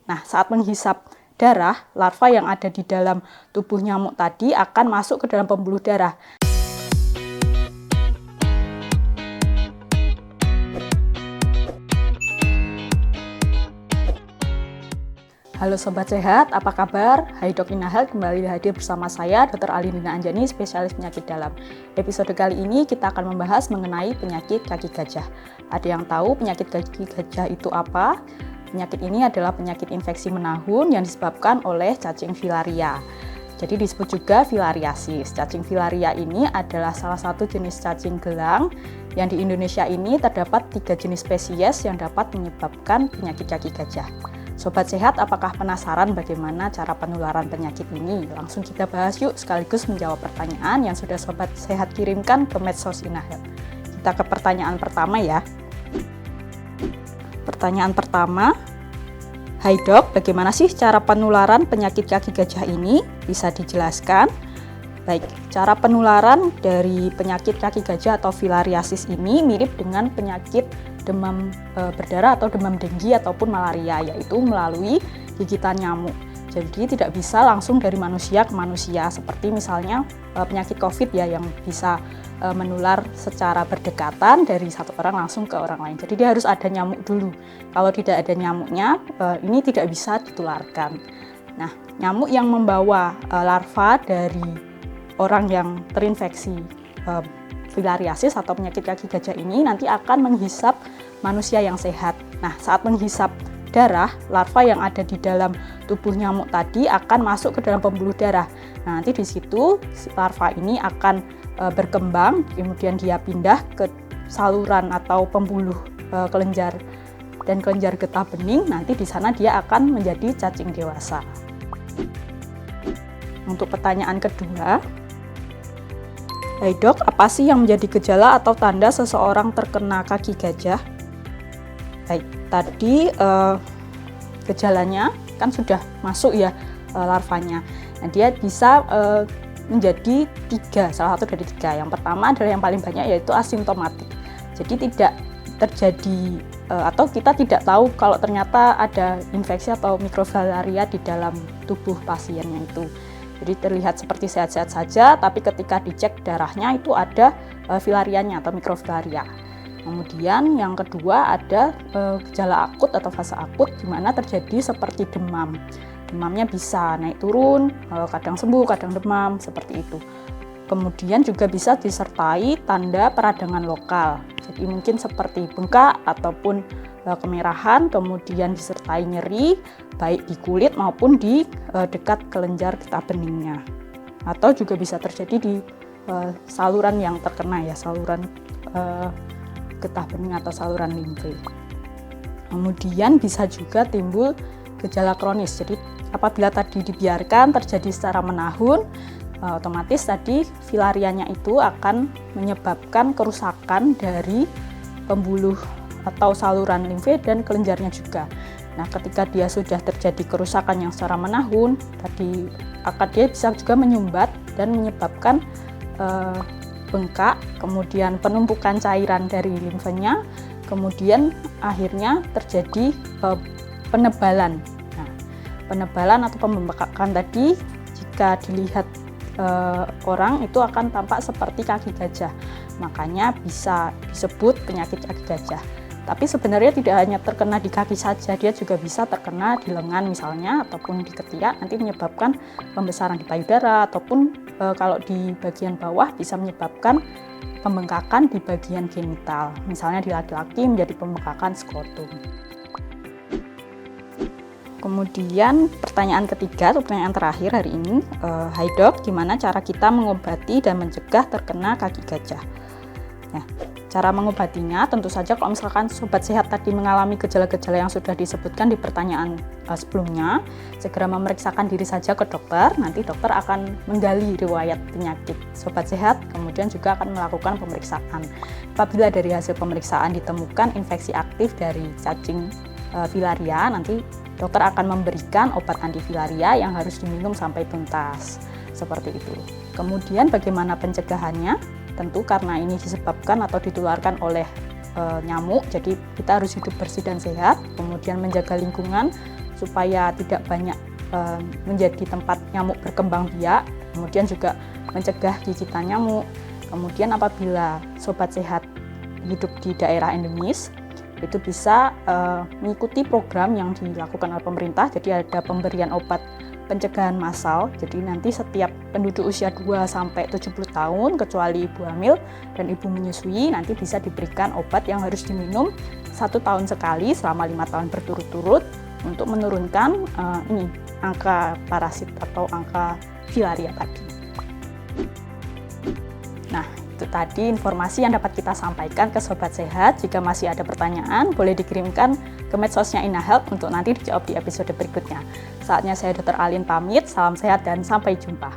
Nah, saat menghisap darah, larva yang ada di dalam tubuh nyamuk tadi akan masuk ke dalam pembuluh darah. Halo Sobat Sehat, apa kabar? Hai Dok Ina Health, kembali hadir bersama saya, Dr. Alindina Anjani, spesialis penyakit dalam. Episode kali ini kita akan membahas mengenai penyakit kaki gajah. Ada yang tahu penyakit kaki gajah itu apa? Penyakit ini adalah penyakit infeksi menahun yang disebabkan oleh cacing filaria. Jadi disebut juga filariasis. Cacing filaria ini adalah salah satu jenis cacing gelang yang di Indonesia ini terdapat 3 jenis spesies yang dapat menyebabkan penyakit kaki gajah. Sobat Sehat, apakah penasaran bagaimana cara penularan penyakit ini? Langsung kita bahas yuk, sekaligus menjawab pertanyaan yang sudah Sobat Sehat kirimkan ke medsos Ina Health. Kita ke pertanyaan pertama ya. Pertanyaan pertama, hai Dok, bagaimana sih cara penularan penyakit kaki gajah ini? Bisa dijelaskan? Baik, cara penularan dari penyakit kaki gajah atau filariasis ini mirip dengan penyakit demam berdarah atau demam denggi ataupun malaria, yaitu melalui gigitan nyamuk. Jadi tidak bisa langsung dari manusia ke manusia, seperti misalnya penyakit COVID ya, yang bisa menular secara berdekatan dari satu orang langsung ke orang lain. Jadi dia harus ada nyamuk dulu. Kalau tidak ada nyamuknya, ini tidak bisa ditularkan. Nah, nyamuk yang membawa larva dari orang yang terinfeksi filariasis atau penyakit kaki gajah ini nanti akan menghisap manusia yang sehat. Nah, saat menghisap darah, larva yang ada di dalam tubuh nyamuk tadi akan masuk ke dalam pembuluh darah. Nah, nanti di situ larva ini akan berkembang, kemudian dia pindah ke saluran atau pembuluh kelenjar dan kelenjar getah bening. Nanti di sana dia akan menjadi cacing dewasa. Untuk pertanyaan kedua, hai Dok, apa sih yang menjadi gejala atau tanda seseorang terkena kaki gajah? Baik, tadi gejalanya kan sudah masuk ya larvanya. Nah, dia bisa menjadi 3, salah satu dari 3. Yang pertama adalah yang paling banyak, yaitu asimptomatik. Jadi tidak terjadi atau kita tidak tahu kalau ternyata ada infeksi atau mikrofilaria di dalam tubuh pasiennya itu. Jadi terlihat seperti sehat-sehat saja, tapi ketika dicek darahnya itu ada filarianya atau mikrofilaria. Kemudian yang kedua ada gejala akut atau fase akut, di mana terjadi seperti demam. Demamnya bisa naik turun, kadang sembuh, kadang demam, seperti itu. Kemudian juga bisa disertai tanda peradangan lokal. Jadi mungkin seperti bengkak ataupun kemerahan, kemudian disertai nyeri, baik di kulit maupun di dekat kelenjar getah beningnya. Atau juga bisa terjadi di saluran yang terkena ya, saluran getah bening atau saluran limfe. Kemudian bisa juga timbul gejala kronis. Jadi apabila tadi dibiarkan terjadi secara menahun, otomatis tadi filarianya itu akan menyebabkan kerusakan dari pembuluh atau saluran limfe dan kelenjarnya juga. Nah, ketika dia sudah terjadi kerusakan yang secara menahun, tadi dia bisa juga menyumbat dan menyebabkan bengkak, kemudian penumpukan cairan dari limfenya, kemudian akhirnya terjadi penebalan. Nah, penebalan atau pembengkakan tadi jika dilihat orang itu akan tampak seperti kaki gajah. Makanya bisa disebut penyakit kaki gajah. Tapi sebenarnya tidak hanya terkena di kaki saja, dia juga bisa terkena di lengan misalnya, ataupun di ketiak, nanti menyebabkan pembesaran di payudara, ataupun kalau di bagian bawah bisa menyebabkan pembengkakan di bagian genital. Misalnya di laki-laki menjadi pembengkakan skrotum. Kemudian pertanyaan ketiga atau pertanyaan terakhir hari ini, hai Dok, gimana cara kita mengobati dan mencegah terkena kaki gajah? Nah, cara mengobatinya tentu saja kalau misalkan Sobat Sehat tadi mengalami gejala-gejala yang sudah disebutkan di pertanyaan sebelumnya, segera memeriksakan diri saja ke dokter. Nanti dokter akan menggali riwayat penyakit Sobat Sehat, kemudian juga akan melakukan pemeriksaan. Apabila dari hasil pemeriksaan ditemukan infeksi aktif dari cacing filaria, nanti dokter akan memberikan obat antifilaria yang harus diminum sampai tuntas. Seperti itu. Kemudian bagaimana pencegahannya? Tentu karena ini disebabkan atau ditularkan oleh nyamuk, jadi kita harus hidup bersih dan sehat, kemudian menjaga lingkungan supaya tidak banyak menjadi tempat nyamuk berkembang biak, kemudian juga mencegah gigitan nyamuk. Kemudian apabila sobat sehat hidup di daerah endemis, itu bisa mengikuti program yang dilakukan oleh pemerintah. Jadi ada pemberian obat pencegahan massal. Jadi nanti setiap penduduk usia 2-70 tahun kecuali ibu hamil dan ibu menyusui nanti bisa diberikan obat yang harus diminum 1 tahun sekali selama 5 tahun berturut-turut untuk menurunkan angka parasit atau angka filaria tadi. Nah, itu tadi informasi yang dapat kita sampaikan ke sobat sehat. Jika masih ada pertanyaan, boleh dikirimkan ke medsosnya InaHealth untuk nanti dijawab di episode berikutnya. Saatnya saya Dr. Alin pamit, salam sehat dan sampai jumpa.